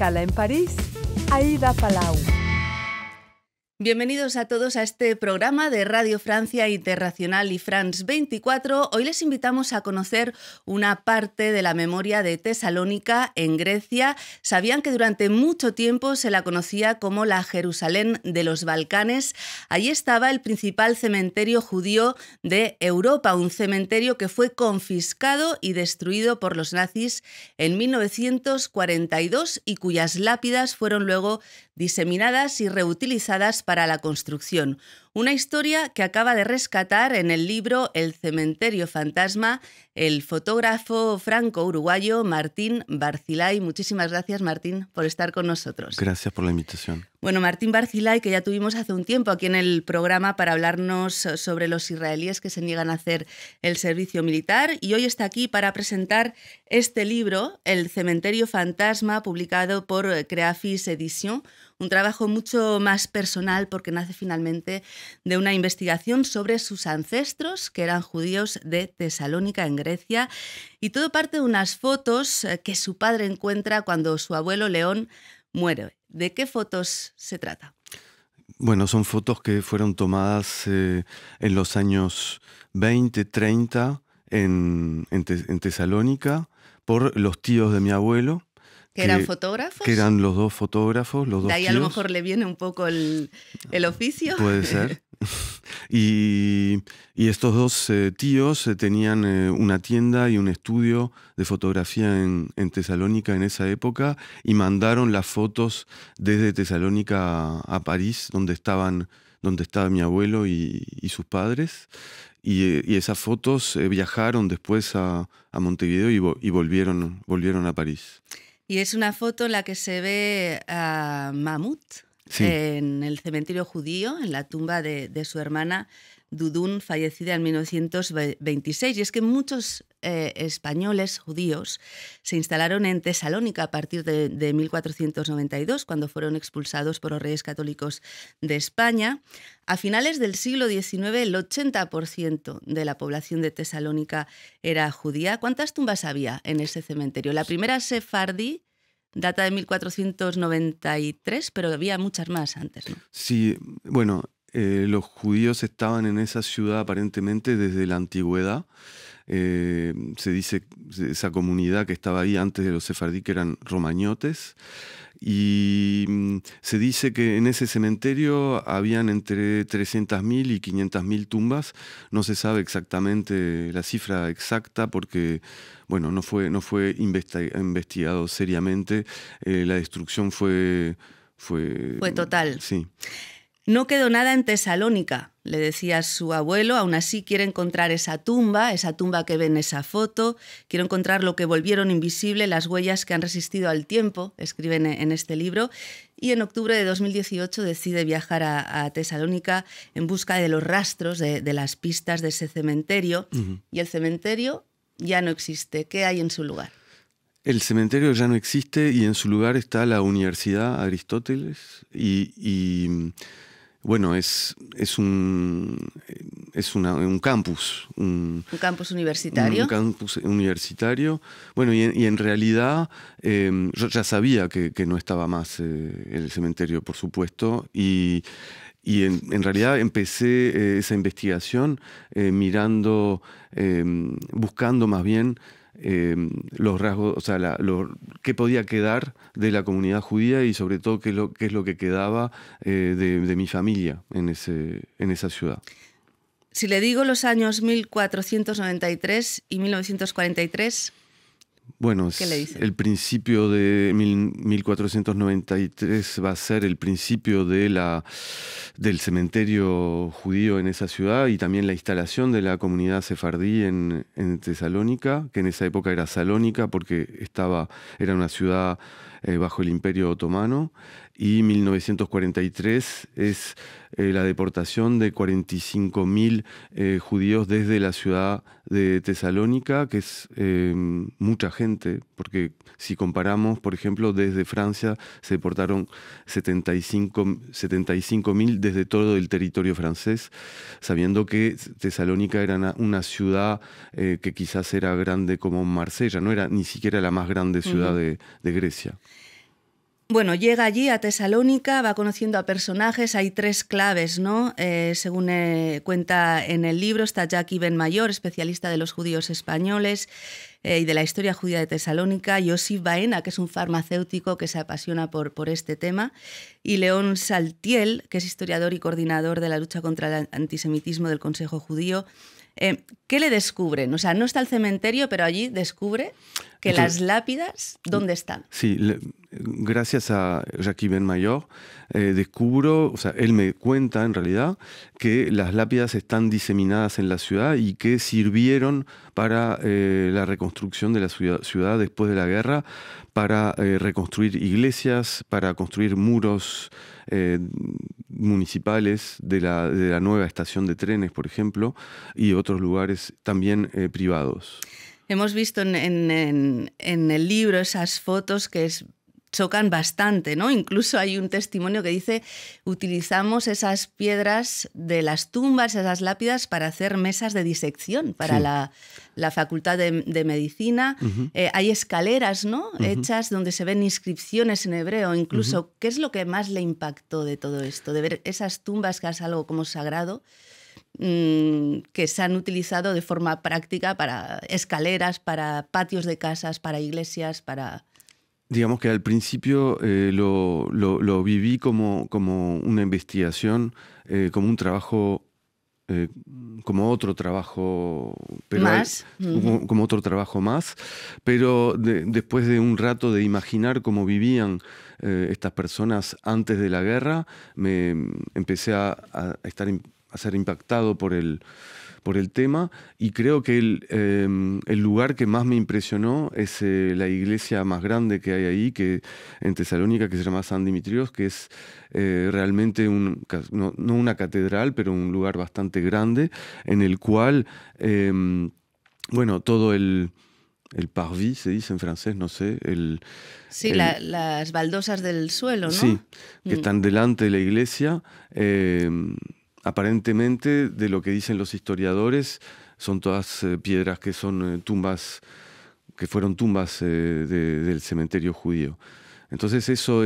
escala en París, Aida Palau. Bienvenidos a todos a este programa de Radio Francia Internacional y France 24. Hoy les invitamos a conocer una parte de la memoria de Tesalónica en Grecia. Sabían que durante mucho tiempo se la conocía como la Jerusalén de los Balcanes. Allí estaba el principal cementerio judío de Europa, un cementerio que fue confiscado y destruido por los nazis en 1942 y cuyas lápidas fueron luego diseminadas y reutilizadas para la construcción. Una historia que acaba de rescatar en el libro El cementerio fantasma el fotógrafo franco-uruguayo Martín Barcilay. Muchísimas gracias, Martín, por estar con nosotros. Gracias por la invitación. Bueno, Martín Barcilay, que ya tuvimos hace un tiempo aquí en el programa para hablarnos sobre los israelíes que se niegan a hacer el servicio militar, y hoy está aquí para presentar este libro, El cementerio fantasma, publicado por Creafis Edition, un trabajo mucho más personal porque nace finalmente de una investigación sobre sus ancestros, que eran judíos de Tesalónica, en Grecia, y todo parte de unas fotos que su padre encuentra cuando su abuelo León muere. ¿De qué fotos se trata? Bueno, son fotos que fueron tomadas en los años 20, 30 en Tesalónica por los tíos de mi abuelo. ¿Que eran fotógrafos? Que eran los dos fotógrafos, los dos de ahí tíos. A lo mejor le viene un poco el oficio. Puede ser. Y estos dos tíos tenían una tienda y un estudio de fotografía en Tesalónica en esa época, y mandaron las fotos desde Tesalónica a París, donde estaba mi abuelo y sus padres. Y esas fotos viajaron después a Montevideo y volvieron a París. Y es una foto en la que se ve a Mahmoud, sí, en el cementerio judío, en la tumba de su hermana Dudun, fallecida en 1926. Y es que muchos españoles judíos se instalaron en Tesalónica a partir de 1492, cuando fueron expulsados por los reyes católicos de España. A finales del siglo XIX, el 80% de la población de Tesalónica era judía. ¿Cuántas tumbas había en ese cementerio? La primera sefardí data de 1493, pero había muchas más antes, ¿no? Sí, bueno, los judíos estaban en esa ciudad aparentemente desde la antigüedad. Se dice esa comunidad que estaba ahí antes de los sefardí, que eran romañotes, y se dice que en ese cementerio habían entre 300.000 y 500.000 tumbas. No se sabe exactamente la cifra exacta porque, bueno, no fue investigado seriamente. La destrucción fue total. Sí. No quedó nada en Tesalónica, le decía su abuelo. Aún así quiere encontrar esa tumba que ve en esa foto. Quiero encontrar lo que volvieron invisible, las huellas que han resistido al tiempo, escriben en este libro. Y en octubre de 2018 decide viajar a Tesalónica en busca de los rastros, de las pistas de ese cementerio. Uh-huh. Y el cementerio ya no existe. ¿Qué hay en su lugar? El cementerio ya no existe y en su lugar está la Universidad Aristóteles y bueno, es un campus. ¿Un campus universitario? Un campus universitario. Bueno, y en realidad yo ya sabía que no estaba más el cementerio, por supuesto, y en realidad empecé esa investigación buscando más bien los rasgos, o sea, qué podía quedar de la comunidad judía y sobre todo qué es lo que quedaba de mi familia en esa ciudad. Si le digo los años 1493 y 1943... Bueno, ¿qué le dice? El principio de 1493 va a ser el principio del cementerio judío en esa ciudad y también la instalación de la comunidad sefardí en Tesalónica, que en esa época era Salónica porque era una ciudad bajo el Imperio Otomano. Y 1943 es la deportación de 45.000 judíos desde la ciudad de Tesalónica, que es mucha gente, porque si comparamos, por ejemplo, desde Francia se deportaron 75.000 desde todo el territorio francés, sabiendo que Tesalónica era una ciudad que quizás era grande como Marsella, no era ni siquiera la más grande ciudad de Grecia. Bueno, llega allí a Tesalónica, va conociendo a personajes, hay 3 claves, ¿no? Según cuenta en el libro, está Jackie Benmayor, especialista de los judíos españoles y de la historia judía de Tesalónica, Yosif Baena, que es un farmacéutico que se apasiona por este tema, y León Saltiel, que es historiador y coordinador de la lucha contra el antisemitismo del Consejo Judío. ¿Qué le descubren? O sea, no está el cementerio, pero allí descubre que las lápidas, ¿dónde están? Sí, gracias a Jackie Benmayor descubro, o sea, él me cuenta en realidad que las lápidas están diseminadas en la ciudad y que sirvieron para la reconstrucción de la ciudad después de la guerra, para reconstruir iglesias, para construir muros municipales de la nueva estación de trenes, por ejemplo, y otros lugares también privados. Hemos visto en el libro esas fotos que chocan bastante, ¿no? Incluso hay un testimonio que dice: utilizamos esas piedras de las tumbas, esas lápidas, para hacer mesas de disección para la Facultad de Medicina. Hay escaleras, ¿no? Hechas donde se ven inscripciones en hebreo. Incluso, ¿qué es lo que más le impactó de todo esto? De ver esas tumbas, que es algo como sagrado, que se han utilizado de forma práctica para escaleras, para patios de casas, para iglesias, para... Digamos que al principio lo viví como una investigación, como un trabajo, como otro trabajo, pero más. Como otro trabajo más, pero después de un rato de imaginar cómo vivían estas personas antes de la guerra, me empecé a ser impactado por el tema, y creo que el lugar que más me impresionó es la iglesia más grande que hay ahí, que en Tesalónica, que se llama San Dimitrios, que es realmente no una catedral, pero un lugar bastante grande, en el cual, bueno, todo el parvis, se dice en francés, no sé. Sí, las baldosas del suelo, ¿no? Sí, que están delante de la iglesia. Aparentemente, de lo que dicen los historiadores, son todas piedras que son tumbas, que fueron tumbas del cementerio judío. Entonces eso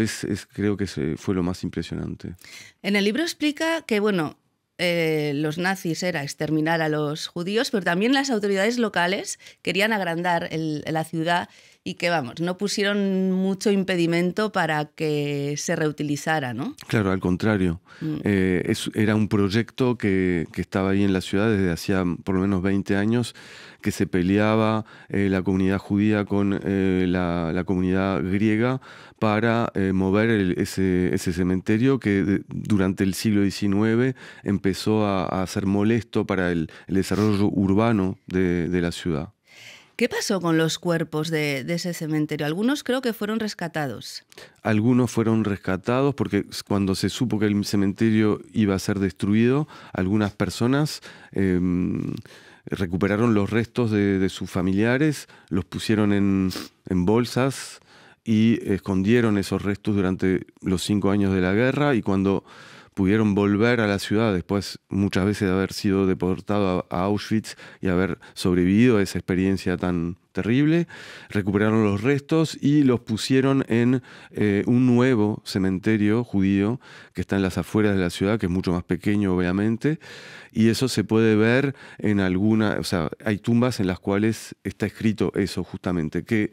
creo que fue lo más impresionante. En el libro explica que, bueno, los nazis era exterminar a los judíos, pero también las autoridades locales querían agrandar la ciudad y que, vamos, no pusieron mucho impedimento para que se reutilizara, ¿no? Claro, al contrario. Era un proyecto que estaba ahí en la ciudad desde hacía por lo menos 20 años, que se peleaba la comunidad judía con la comunidad griega para mover ese cementerio que durante el siglo XIX empezó a ser molesto para el desarrollo urbano de la ciudad. ¿Qué pasó con los cuerpos de ese cementerio? Algunos creo que fueron rescatados. Algunos fueron rescatados porque cuando se supo que el cementerio iba a ser destruido, algunas personas recuperaron los restos de sus familiares, los pusieron en bolsas y escondieron esos restos durante los 5 años de la guerra, y cuando pudieron volver a la ciudad después muchas veces de haber sido deportado a Auschwitz y haber sobrevivido a esa experiencia tan terrible, recuperaron los restos y los pusieron en un nuevo cementerio judío que está en las afueras de la ciudad, que es mucho más pequeño obviamente, y eso se puede ver en o sea, hay tumbas en las cuales está escrito eso justamente, que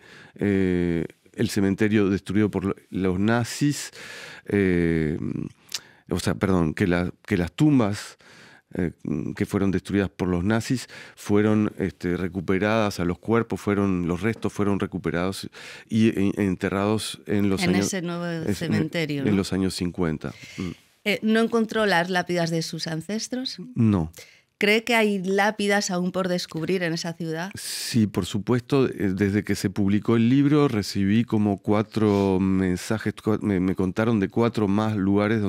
el cementerio destruido por los nazis, que las tumbas que fueron destruidas por los nazis fueron recuperadas, los restos fueron recuperados y enterrados en ese nuevo cementerio, en los años 50. ¿No encontró las lápidas de sus ancestros? No. ¿Cree que hay lápidas aún por descubrir en esa ciudad? Sí, por supuesto. Desde que se publicó el libro recibí como 4 mensajes, me contaron de 4 más lugares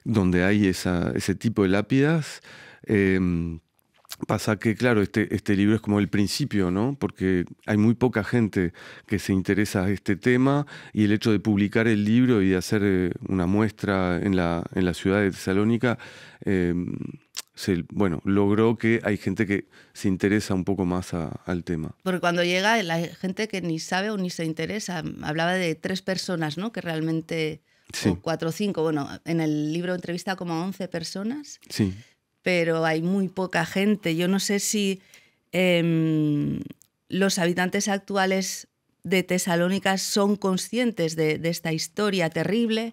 donde hay ese tipo de lápidas. Pasa que, claro, este libro es como el principio, ¿no? Porque hay muy poca gente que se interesa a este tema, y el hecho de publicar el libro y de hacer una muestra en la ciudad de Tesalónica logró que hay gente que se interesa un poco más al tema. Porque cuando llega la gente que ni sabe o ni se interesa, hablaba de 3 personas, ¿no? Que realmente, Sí. o 4 o 5, bueno, en el libro entrevista como a 11 personas, Sí. pero hay muy poca gente. Yo no sé si los habitantes actuales de Tesalónica son conscientes de esta historia terrible,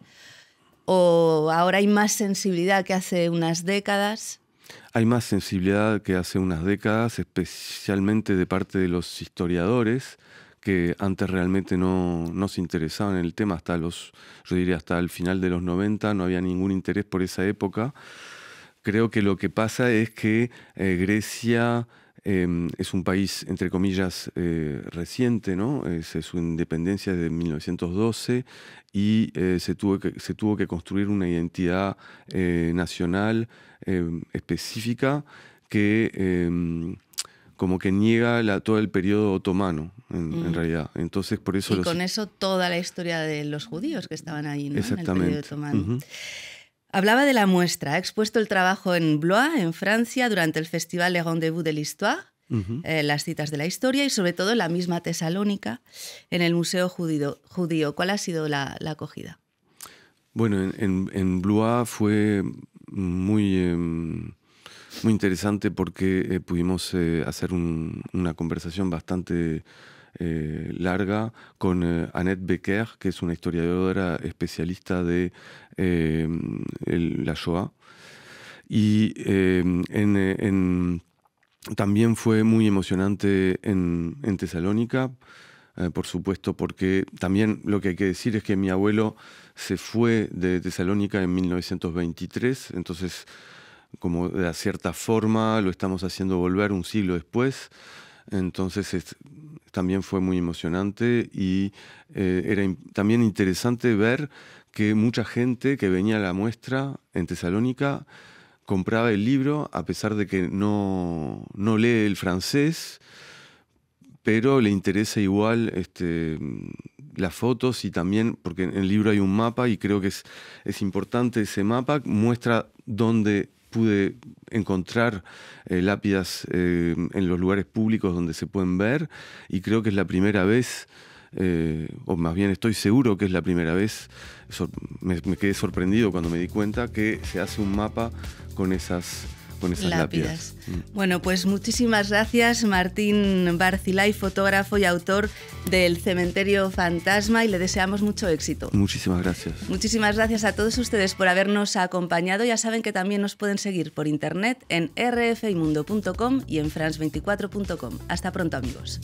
o ahora hay más sensibilidad que hace unas décadas. Hay más sensibilidad que hace unas décadas, especialmente de parte de los historiadores, que antes realmente no se interesaban en el tema, yo diría hasta el final de los 90, no había ningún interés por esa época. Creo que lo que pasa es que Grecia es un país, entre comillas, reciente, ¿no? Su independencia es de 1912 y se tuvo que construir una identidad nacional específica que como que niega todo el periodo otomano, en realidad. Entonces, por eso y con eso toda la historia de los judíos que estaban ahí, ¿no? Exactamente. En el periodo otomano. Hablaba de la muestra, ha expuesto el trabajo en Blois, en Francia, durante el Festival Les Rendez-vous de l'Histoire, las citas de la historia, y sobre todo en la misma Tesalónica, en el Museo Judío. ¿Cuál ha sido la acogida? Bueno, en Blois fue muy interesante porque pudimos hacer una conversación bastante larga con Annette Becker, que es una historiadora especialista de la Shoah. Y también fue muy emocionante en Tesalónica, por supuesto, porque también lo que hay que decir es que mi abuelo se fue de Tesalónica en 1923, entonces como de cierta forma lo estamos haciendo volver un siglo después. Entonces también fue muy emocionante y era también interesante ver que mucha gente que venía a la muestra en Tesalónica compraba el libro a pesar de que no lee el francés, pero le interesa igual las fotos y también, porque en el libro hay un mapa y creo que es importante ese mapa, muestra dónde pude encontrar lápidas en los lugares públicos donde se pueden ver, y creo que es la primera vez, o más bien estoy seguro que es la primera vez, me quedé sorprendido cuando me di cuenta que se hace un mapa con esas lápidas. Bueno, pues muchísimas gracias, Martín Barcilay, fotógrafo y autor del Cementerio Fantasma, y le deseamos mucho éxito. Muchísimas gracias. Muchísimas gracias a todos ustedes por habernos acompañado. Ya saben que también nos pueden seguir por internet en rfimundo.com y en france24.com. Hasta pronto, amigos.